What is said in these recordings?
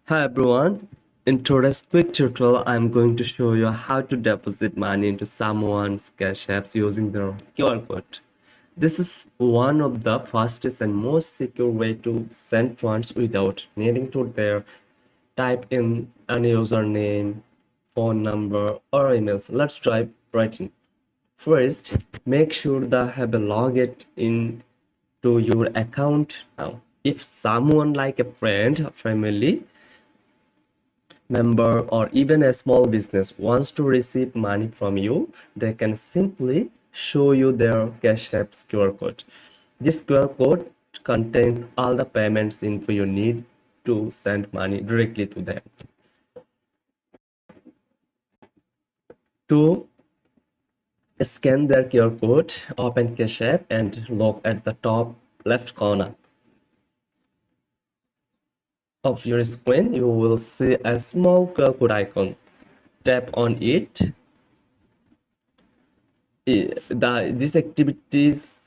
Hi everyone. In today's quick tutorial, I'm going to show you how to deposit money into someone's cash apps using their QR code. This is one of the fastest and most secure way to send funds without needing to type in a username, phone number, or emails. Let's dive right in. First, make sure that have a login in to your account now. If someone like a friend, a family member, or even a small business wants to receive money from you, they can simply show you their Cash App's QR code. This QR code contains all the payments info you need to send money directly to them. To scan their QR code, open Cash App and look at the top left corner of your screen. You will see a small QR code icon. Tap on it. These activities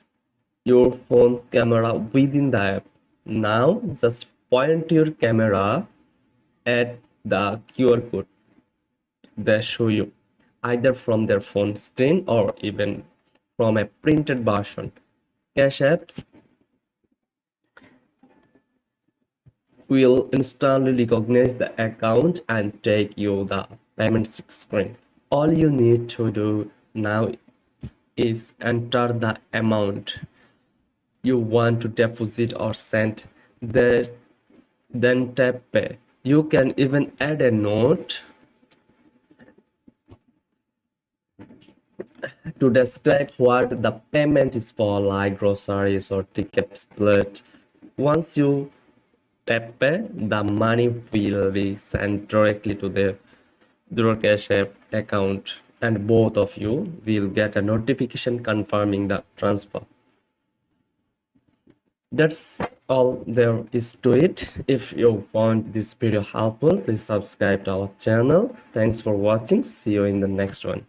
your phone's camera within the app. Now just point your camera at the QR code they show you, either from their phone screen or even from a printed version. Cash apps will instantly recognize the account and take you the payment screen. All you need to do now is enter the amount you want to deposit or send, then tap pay. You can even add a note to describe what the payment is for, like groceries or ticket split. Once you tap pay, the money will be sent directly to the Cash App account, and both of you will get a notification confirming the transfer. That's all there is to it. If you found this video helpful, please subscribe to our channel. Thanks for watching. See you in the next one.